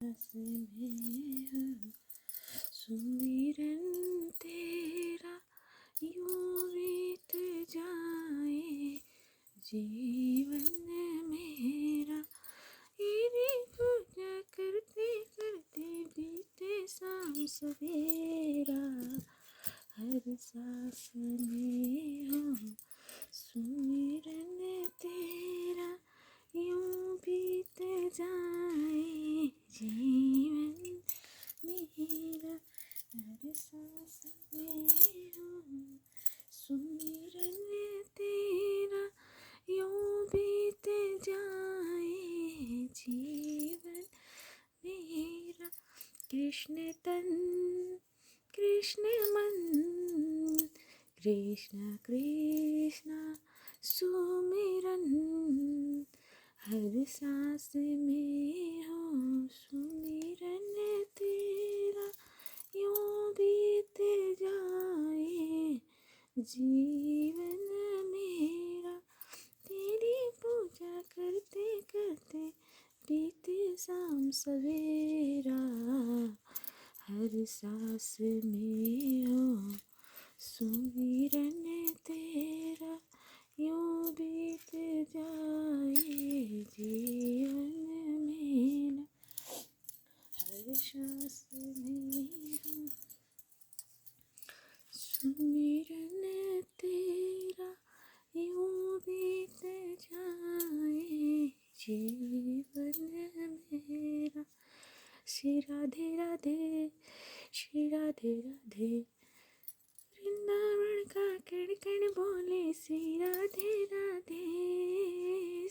बस में हूँ सुमिरन तेरा यूं बीत जाए जीवन मेरा। तेरी पूजा करते करते बीते शाम सवेरा। हर सांस में हो सुमिरन तेरा यूं बीत जाए जीवन मेरा। हर सांस में हो सुमिरन तेरा यूं बीत जाए जीवन मेरा। कृष्ण तन कृष्ण मन कृष्ण कृष्ण सुमिरन। हर सांस में हो सुमिरन तेरा यूं बीत जाए जीवन मेरा। तेरी पूजा करते करते बीते शाम सवेरा। हर सांस में हो सुमिरन तेरा यूं बीत जाए जीवन मेरा। हर सांस में हो सुमिरन तेरा यूं बीत जाए जीवन मेरा। श्री राधे राधे श्री राधे राधे। वृंदावन का कण कण बोले श्री राधे राधे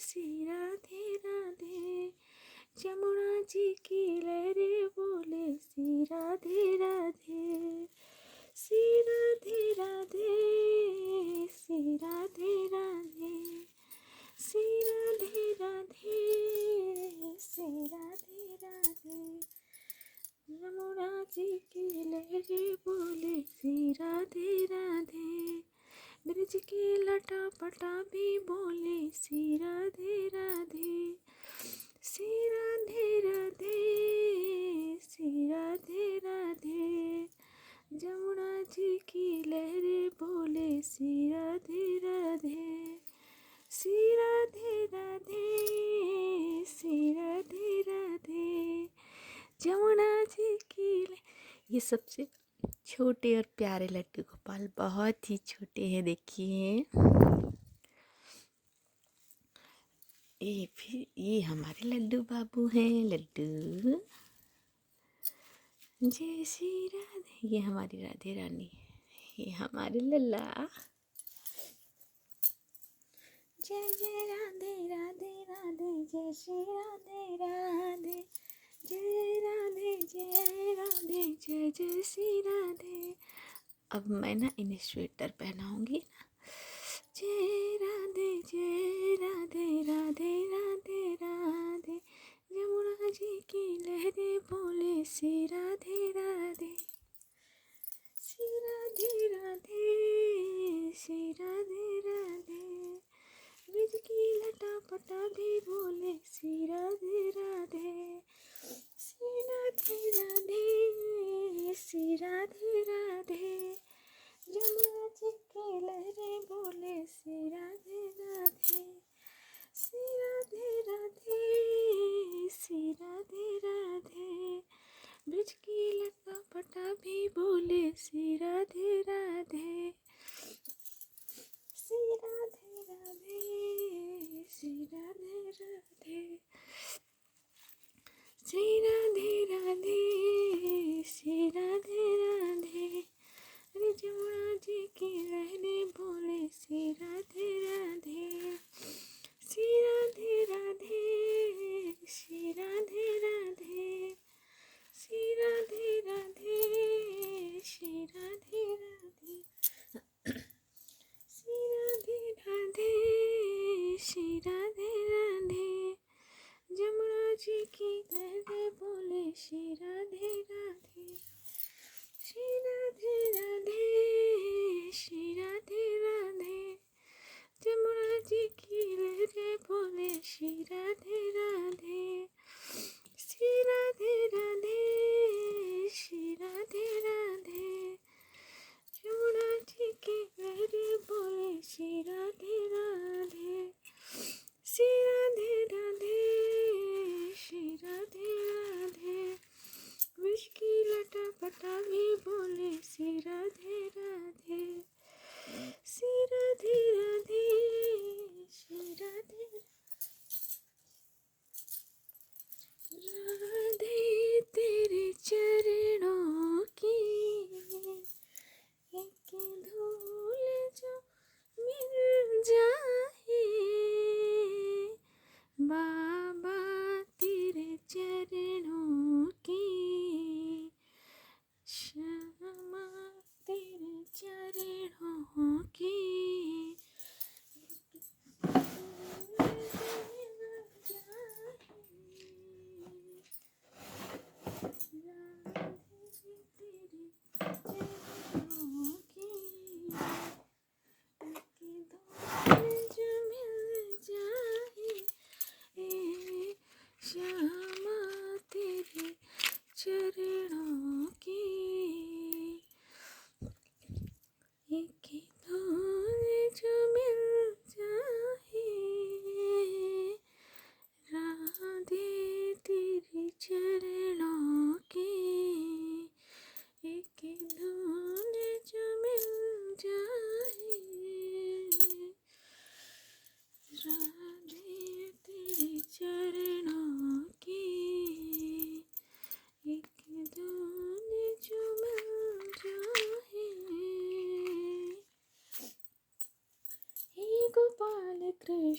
श्री राधे राधे। जमुना जी की लहरें बोले श्री राधे राधे श्री राधे राधे श्री राधे राधे श्री राधे राधे श्री राधे राधे। यमुना जी की लहरें बोले श्री राधे राधे। ब्रज के लटा पटा भी बोले श्री राधे राधे श्री राधे राधे श्री राधे राधे। जमुना जी की लहरें बोले श्री राधे राधे श्री राधे राधे श्री राधे राधे। जमुना जी की ये सबसे छोटे और प्यारे लड्डू गोपाल बहुत ही छोटे हैं। देखिए ये हमारे लड्डू बाबू हैं। लड्डू जय श्री राधे। ये हमारी राधे रानी। ये हमारे लल्ला। जय जय राधे राधे राधे जय श्री राधे राधे जय राधे जय राधे जय जय श्री राधे। अब मैं ना इन्हें स्वेटर पहनाऊंगी ना। जय राधे राधे राधे राधे। यमुना जी की लहरें बोले श्री राधे राधे श्री राधे राधे श्री राधे राधे। ब्रज की लटा पटा भी बोले श्री राधे राधे श्री राधे राधे श्री राधे राधे। यमुना जी की लहरें बोले श्री राधे राधे श्री राधे राधे श्री राधे राधे। ब्रज की लटा पटा भी बोले श्री राधे राधे श्री राधे राधे श्री राधे राधे श्री राधे राधे श्री राधे राधे। अरे जमुना जी की लहरें बोले श्री राधे राधे श्री राधे राधे श्री राधे राधे श्री राधे राधे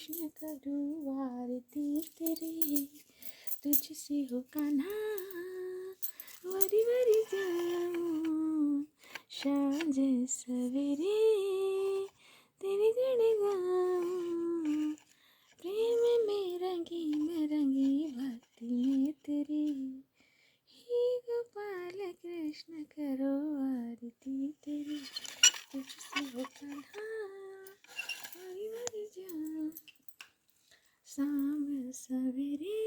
कृष्ण करूँ आरती तेरी, तुझसे हो कान्हा वरी वरी जाऊँ, सांझ सवेरे तेरी गुण गाऊँ, प्रेम में रंगी भक्ति में तेरी, हे गोपाल कृष्ण करो आरती तेरी, तुझसे हो कान्हा वरी वरी जाऊँ, शाम सवेरे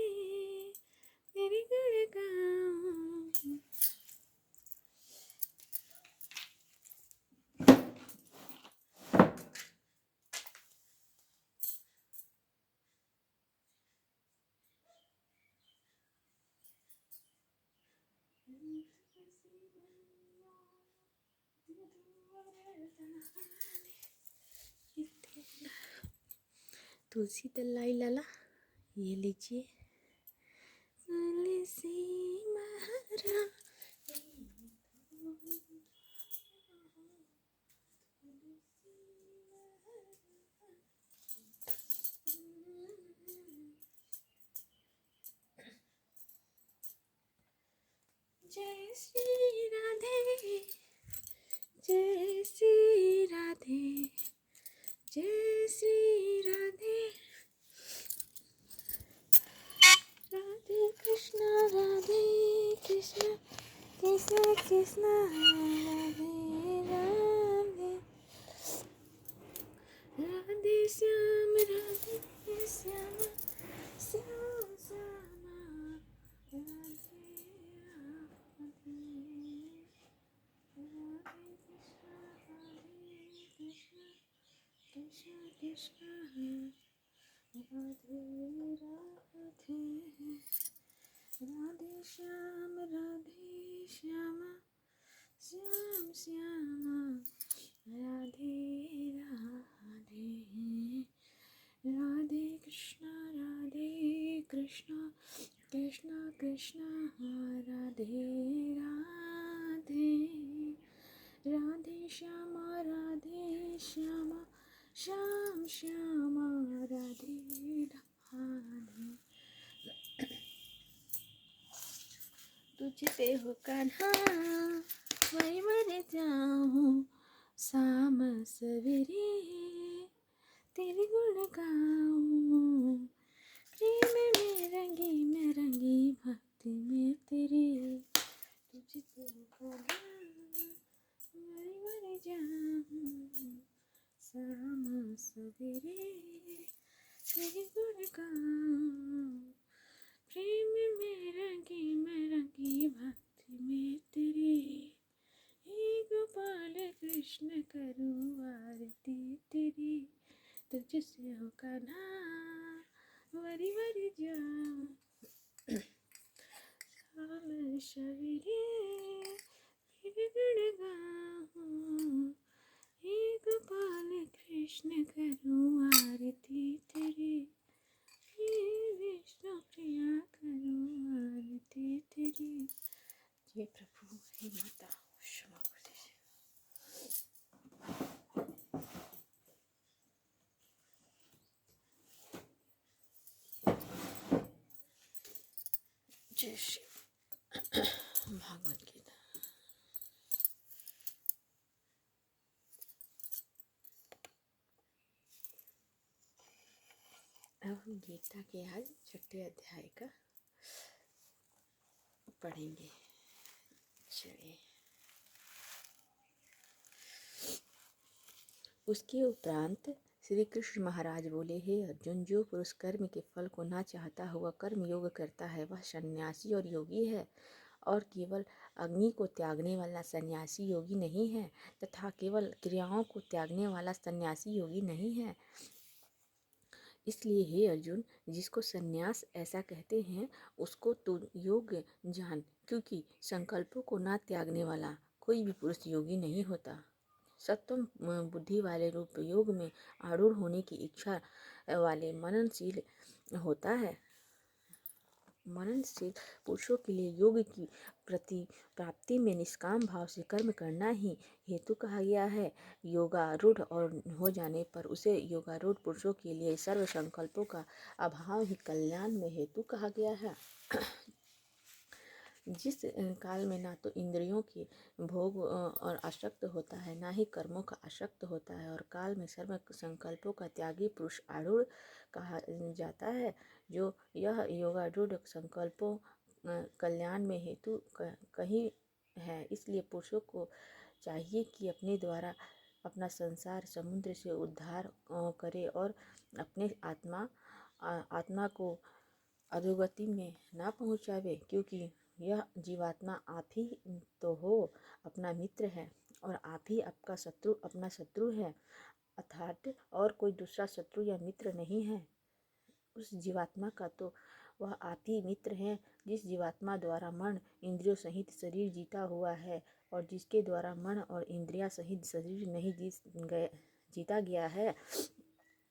तेरी गुण गाऊँ। तुलसी दलाई लाला, ये लीजिए। तुलसी महारानी, जय श्री राधे, जय श्री राधे, जय श्री राधे, राधे कृष्णा कृष्ण कृष्ण कृष्ण, राधे राधे, राधे श्याम श्याम श्यामा, राधे राधे, राधे कृष्ण कृष्ण कृष्ण, राधे राधे, राधे श्याम श्याम श्यामा, राधे राधे, राधे कृष्ण कृष्ण कृष्ण, राधे राधे, राधे श्यामा श्याम श्यामा, राधे राधे, तुझ पे हो कान्हा वही मर जाऊँ, शाम सवेरे तेरी गुण गाऊँ, प्रेम में रंगी भक्ति में तेरी, तुझ पे हो कान्हा वही मर जाऊँ, शाम सवेरे तेरी गुण गाऊँ, प्रेम में रंगी भक्ति में तेरी, हे गोपाल कृष्ण करूँ आरती तेरी, तुझसे हो कान्हा वरी वरी जाऊँ, शाम सवेरे तेरे गुण गाऊँ, हे गोपाल कृष्ण करूँ आरती तेरी, हे विष्णु प्रिया करूँ आरती तेरी। हे प्रभु, हे माता, क्षमा कर दीजिए। जय श्री भागवत गीता। अब हम गीता के आज 6 अध्याय का पढ़ेंगे। चलिए। उसके उपरांत श्री कृष्ण महाराज बोले, हे अर्जुन, जो पुरुष कर्म के फल को ना चाहता हुआ कर्म योग करता है वह सन्यासी और योगी है, और केवल अग्नि को त्यागने वाला सन्यासी योगी नहीं है, तथा केवल क्रियाओं को त्यागने वाला सन्यासी योगी नहीं है। इसलिए हे अर्जुन, जिसको सन्यास ऐसा कहते हैं उसको तू योग जान, क्योंकि संकल्पों को ना त्यागने वाला कोई भी पुरुष योगी नहीं होता। सत्वम बुद्धि वाले रूप योग में आरूढ़ होने की इच्छा वाले मननशील होता है। मननशील पुरुषों के लिए योग की प्रति प्राप्ति में निष्काम भाव से कर्म करना ही हेतु कहा गया है। योगारूढ़ और हो जाने पर उसे योगारूढ़ पुरुषों के लिए सर्व संकल्पों का अभाव ही कल्याण में हेतु कहा गया है। जिस काल में ना तो इंद्रियों के भोग और आसक्त होता है, ना ही कर्मों का आसक्त होता है, और काल में सर्व संकल्पों का त्यागी पुरुष आरूढ़ कहा जाता है। जो यह योगारूढ़ संकल्पों कल्याण में हेतु कहीं है, इसलिए पुरुषों को चाहिए कि अपने द्वारा अपना संसार समुद्र से उद्धार करे और अपने आत्मा को अधोगति में ना पहुँचावे, क्योंकि यह जीवात्मा आप ही तो हो, अपना मित्र है, और आप ही आपका शत्रु अपना शत्रु है, अर्थात और कोई दूसरा शत्रु या मित्र नहीं है उस जीवात्मा का, तो वह आप ही मित्र हैं। जिस जीवात्मा द्वारा मन इंद्रियों सहित शरीर जीता हुआ है, और जिसके द्वारा मन और इंद्रिया सहित शरीर नहीं जीता गया है,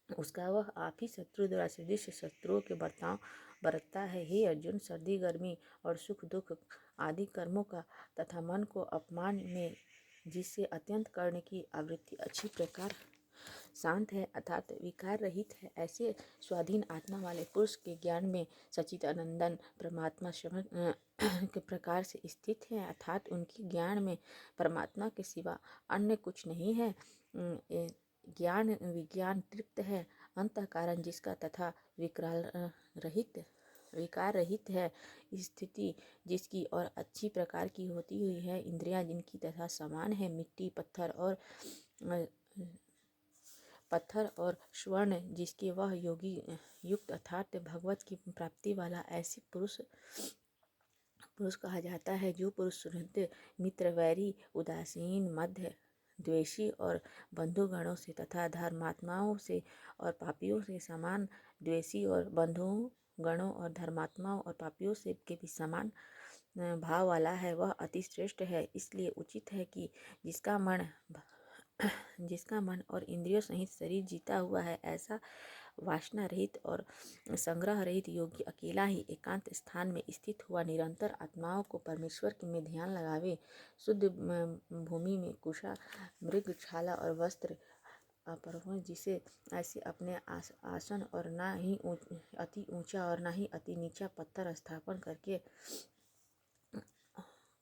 उसका वह आप ही शत्रु द्वारा सदृश शत्रुओं के बर्ताव बरतता है। हे अर्जुन, सर्दी गर्मी और सुख दुख आदि कर्मों का तथा मन को अपमान में जिससे अत्यंत करने की आवृत्ति अच्छी प्रकार शांत है अर्थात विकार रहित है, ऐसे स्वाधीन आत्मा वाले पुरुष के ज्ञान में सच्चिदानंदन परमात्मा श्रवण के प्रकार से स्थित है, अर्थात उनके ज्ञान में परमात्मा के सिवा अन्य कुछ नहीं है। ज्ञान विज्ञान तृप्त है, अंतःकरण जिसका तथा विकार रहित है, स्थिति जिसकी और अच्छी प्रकार की होती हुई है, इंद्रियां जिनकी तथा समान है, मिट्टी पत्थर और स्वर्ण जिसके वह योगी युक्त अर्थात भगवत की प्राप्ति वाला, ऐसे पुरुष कहा जाता है। जो पुरुष शुद्ध मित्र वैरी उदासीन मध्य द्वेषी और बंधुगणों से तथा धर्मात्माओं से और पापियों से समान द्वेषी और बंधुओं गणों और धर्मात्माओं और पापियों से के भी समान भाव वाला है, वह अति श्रेष्ठ है। इसलिए उचित है कि जिसका मन और इंद्रियों सहित शरीर जीता हुआ है, ऐसा वासना रहित और संग्रह रहित योगी अकेला ही एकांत स्थान में स्थित हुआ निरंतर आत्माओं को परमेश्वर में ध्यान लगावे। शुद्ध भूमि में कुशा मृगछाला और वस्त्र अपरहुँ जिसे ऐसे अपने आसन और ना ही अति ऊंचा और ना ही अति नीचा पत्थर स्थापन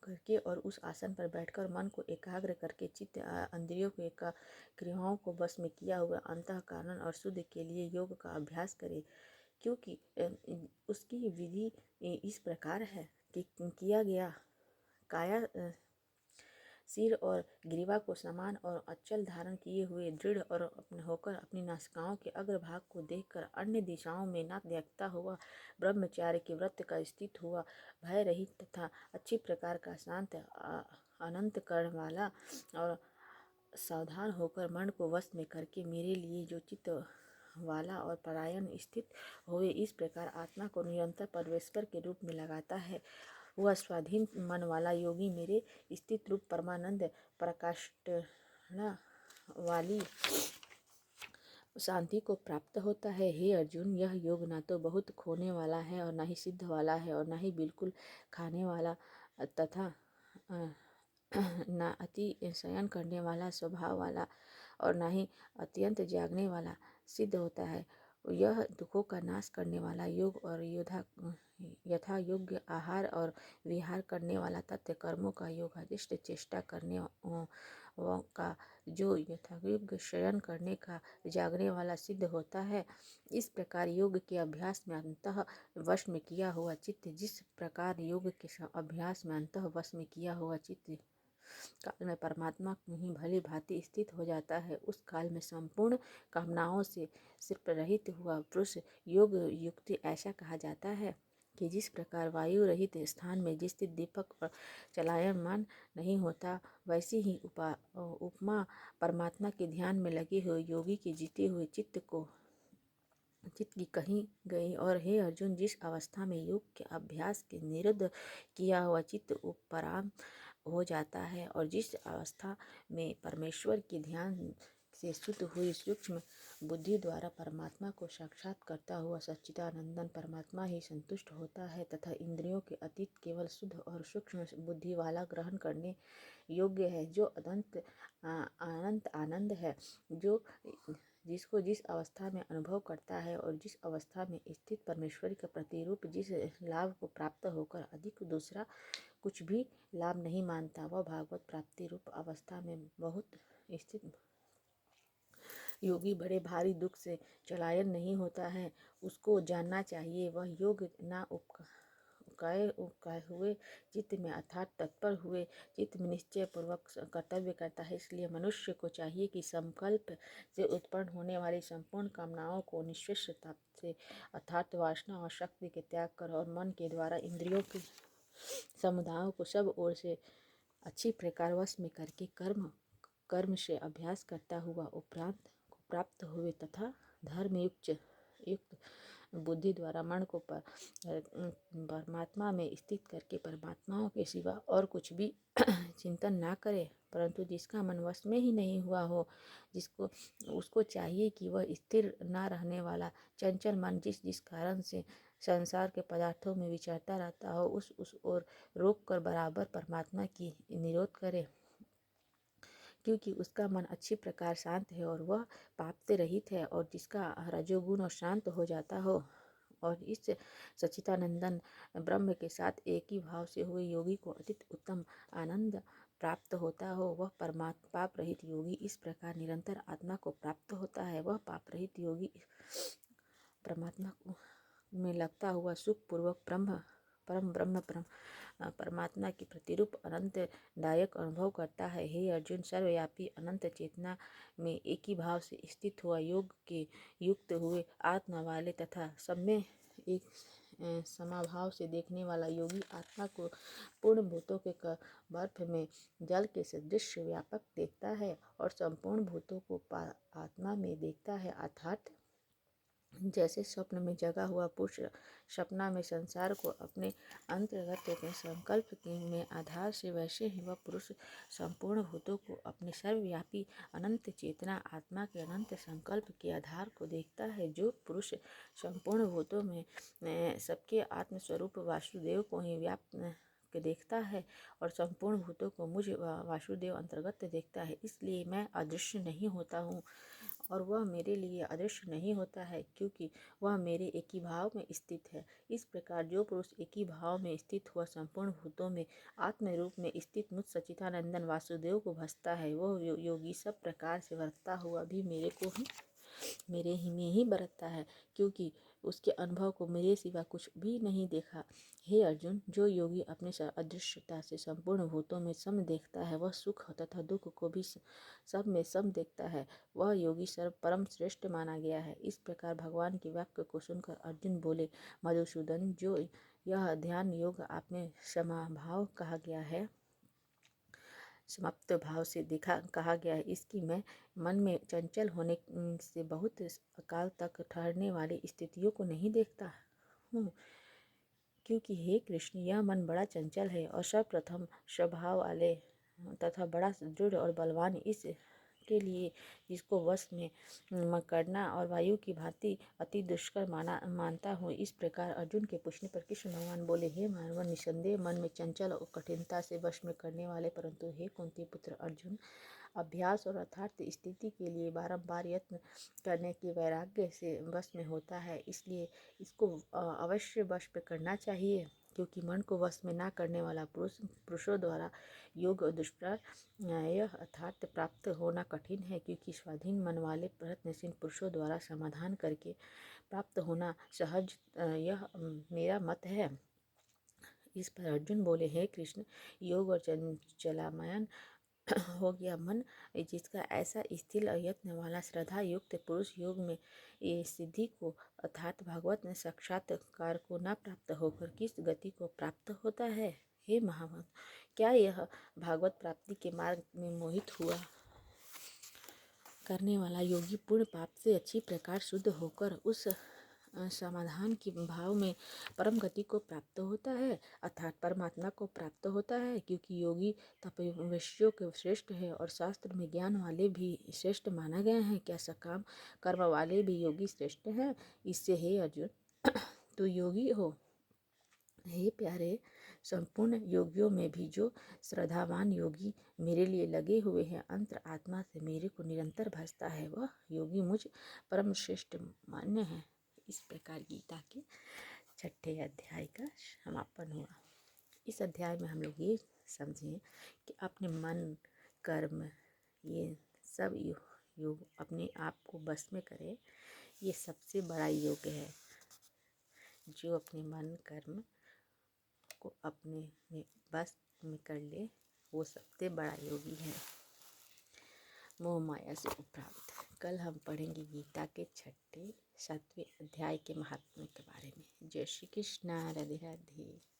करके और उस आसन पर बैठकर मन को एकाग्र करके चित्त इंद्रियों के क्रियाओं को बस में किया हुआ अंतःकरण और शुद्ध के लिए योग का अभ्यास करे, क्योंकि उसकी विधि इस प्रकार है कि किया गया काया सिर और ग्रीवा को समान और अचल धारण किए हुए दृढ़ और होकर अपनी नासिकाओं के अग्रभाग को देखकर अन्य दिशाओं में न देखता हुआ ब्रह्मचार्य के व्रत का स्थित हुआ भय रहित तथा अच्छी प्रकार का शांत अनंत कर्ण वाला और सावधान होकर मन को वश में करके मेरे लिए जो चित्त वाला और परायण स्थित हुए, इस प्रकार आत्मा को निरंतर परमेश्वर के रूप में लगाता है, वह स्वाधीन मन वाला योगी मेरे स्थित रूप परमानंद प्रकाष्ठा वाली शांति को प्राप्त होता है। हे अर्जुन, यह योग ना तो बहुत खोने वाला है और ना ही सिद्ध वाला है और ना ही बिल्कुल खाने वाला तथा ना अति शयन करने वाला स्वभाव वाला और ना ही अत्यंत जागने वाला सिद्ध होता है। यह दुखों का नाश करने वाला योग और यथा योग्य आहार और विहार करने वाला तथ्य कर्मों का योग अधिष्ठ चेष्टा करने का जो यथायोग्य शयन करने का जागने वाला सिद्ध होता है। इस प्रकार योग के अभ्यास में अंतः वश में किया हुआ चित्त जिस प्रकार योग के अभ्यास में अंतः वश में किया हुआ चित्त काल में परमात्मा में ही भली भांति स्थित हो जाता है, उस काल में संपूर्ण कामनाओं से सिर्फ रहित हुआ पुरुष योग युक्त ऐसा कहा जाता है कि जिस प्रकार वायु रहित स्थान में जिस दीपक और चलायमान नहीं होता, वैसी ही उपमा परमात्मा के ध्यान में लगे हुए योगी के जीते हुए चित्त की कही गई। और हे अर्जुन, जिस अवस्था में योग के अभ्यास के निरुद्ध किया हुआ चित्त उपराम हो जाता है और जिस अवस्था में परमेश्वर के ध्यान से शुद्ध हुई सूक्ष्म बुद्धि द्वारा परमात्मा को साक्षात करता हुआ सच्चिदानंदन परमात्मा ही संतुष्ट होता है तथा इंद्रियों के अतीत केवल शुद्ध और सूक्ष्म बुद्धि वाला ग्रहण करने योग्य है, जो अनंत आनंद है, जो जिसको जिस अवस्था में अनुभव करता है और जिस अवस्था में स्थित परमेश्वर के प्रतिरूप जिस लाभ को प्राप्त होकर अधिक दूसरा कुछ भी लाभ नहीं मानता, वह भागवत प्राप्ति रूप अवस्था में बहुत स्थित योगी बड़े भारी दुख से चलायन नहीं होता है। उसको जानना चाहिए, वह योग ना उपकाय हुए चित्त में अर्थात तत्पर हुए चित्त में निश्चय पूर्वक कर्तव्य करता है। इसलिए मनुष्य को चाहिए कि संकल्प से उत्पन्न होने वाली संपूर्ण कामनाओं को निश्चितता से अर्थात वासना और शक्ति के त्याग कर और मन के द्वारा इंद्रियों के समुदायों को सब ओर से अच्छी प्रकार वश में करके कर्म से अभ्यास करता हुआ उपरांत को प्राप्त हुए तथा धर्म युक्त बुद्धि द्वारा मन को परमात्मा में स्थित करके परमात्माओं के सिवा और कुछ भी चिंतन ना करे, परंतु जिसका मन वश में ही नहीं हुआ हो, जिसको उसको चाहिए कि वह स्थिर ना रहने वाला चंचल मन जिस कारण से संसार के पदार्थों में विचरता रहता हो, उस ओर रोक कर बराबर परमात्मा की निरोध करे, क्योंकि उसका मन अच्छी प्रकार शांत है और वह पाप से रहित है, और जिसका रजोगुण और शांत हो जाता हो और इस सच्चिदानंदन ब्रह्म के साथ एक ही भाव से हुए योगी को अतीत उत्तम आनंद प्राप्त होता हो, वह परमात्मा पाप रहित योगी इस प्रकार निरंतर आत्मा को प्राप्त होता है। वह पाप रहित योगी परमात्मा में लगता हुआ सुख पूर्वक परम ब्रह्म परमात्मा की प्रतिरूप अनंत दायक अनुभव करता है। हे अर्जुन, सर्वव्यापी अनंत चेतना में एक ही भाव से स्थित हुआ योग के युक्त हुए आत्मा वाले तथा सब में एक समाभाव से देखने वाला योगी आत्मा को पूर्ण भूतों के बर्फ में जल के सदृश व्यापक देखता है और संपूर्ण भूतों को आत्मा में देखता है। अर्थात जैसे स्वप्न में जगा हुआ पुरुष सपना में संसार को अपने अंतर्गत के संकल्प के में आधार से, वैसे ही वह पुरुष संपूर्ण भूतों को अपने सर्वव्यापी अनंत चेतना आत्मा के अनंत संकल्प के आधार को देखता है। जो पुरुष संपूर्ण भूतों में सबके आत्मस्वरूप वासुदेव को ही व्याप्त के देखता है और संपूर्ण भूतों को मुझ वासुदेव अंतर्गत देखता है, इसलिए मैं अदृश्य नहीं होता हूँ और वह मेरे लिए अदृश्य नहीं होता है, क्योंकि वह मेरे एक ही भाव में स्थित है। इस प्रकार जो पुरुष एक ही भाव में स्थित हुआ संपूर्ण भूतों में आत्म रूप में स्थित मुझ सच्चिदानंदन वासुदेव को भजता है, वह योगी सब प्रकार से वर्तता हुआ भी मेरे ही में ही बरतता है, क्योंकि उसके अनुभव को मेरे सिवा कुछ भी नहीं देखा। हे अर्जुन, जो योगी अपने अदृश्यता से संपूर्ण भूतों में सम देखता है, वह सुख तथा दुख को भी सब में सम देखता है, वह योगी सर्व परम श्रेष्ठ माना गया है। इस प्रकार भगवान के वाक्य को सुनकर अर्जुन बोले, मधुसूदन, जो यह ध्यान योग आप में समाभाव कहा गया है, समाप्त भाव से कहा गया है, इसकी मैं मन में चंचल होने से बहुत काल तक ठहरने वाली स्थितियों को नहीं देखता हूँ, क्योंकि हे कृष्ण, यह मन बड़ा चंचल है और सर्वप्रथम स्वभाव वाले तथा बड़ा दृढ़ और बलवान, इस के लिए जिसको वश में करना और वायु की भांति अति दुष्कर मानता हूँ। इस प्रकार अर्जुन के पूछने पर कृष्ण भगवान बोले, हे मानव, निसंदेह मन में चंचल और कठिनता से वश में करने वाले, परंतु हे कुंती पुत्र अर्जुन, अभ्यास और अर्थार्थ स्थिति के लिए बारंबार यत्न करने के वैराग्य से वश में होता है, इसलिए इसको अवश्य वश में करना चाहिए, क्योंकि मन को वश में ना करने वाला पुरुषों द्वारा योग और दुष्प्राय अर्थात प्राप्त होना कठिन है, क्योंकि स्वाधीन मन वाले प्रयत्नशील पुरुषों द्वारा समाधान करके प्राप्त होना सहज, यह मेरा मत है। इस पर अर्जुन बोले, हे कृष्ण, योग और चंचलामयन हो गया मन, जिसका ऐसा स्थिर यत्न वाला श्रद्धा युक्त पुरुष योग में ये सिद्धि को अर्थात भागवत में साक्षात्कार को न प्राप्त होकर किस गति को प्राप्त होता है। हे महामत, क्या यह भागवत प्राप्ति के मार्ग में मोहित हुआ करने वाला योगी पूर्ण पाप से अच्छी प्रकार शुद्ध होकर उस समाधान के भाव में परम गति को प्राप्त होता है, अर्थात परमात्मा को प्राप्त होता है। क्योंकि योगी तपस्वियों के श्रेष्ठ है और शास्त्र में ज्ञान वाले भी श्रेष्ठ माना गया है। क्या सकाम कर्म वाले भी योगी श्रेष्ठ हैं? इससे हे अर्जुन तू योगी हो। हे प्यारे, संपूर्ण योगियों में भी जो श्रद्धावान योगी मेरे लिए लगे हुए हैं, अंतर आत्मा से मेरे को निरंतर भजता है, वह योगी मुझ परम श्रेष्ठ मान्य है। इस प्रकार गीता के 6ठे अध्याय का समापन हुआ। इस अध्याय में हम लोग ये समझें कि अपने मन, कर्म, ये सब योग अपने आप को बस में करे। ये सबसे बड़ा योग है। जो अपने मन, कर्म को अपने में बस में कर ले, वो सबसे बड़ा योगी है। मोह माया से उपरांत कल हम पढ़ेंगे गीता के 6ठे 7वें अध्याय के महात्म्य के बारे में। जय श्री कृष्ण। राधे राधे।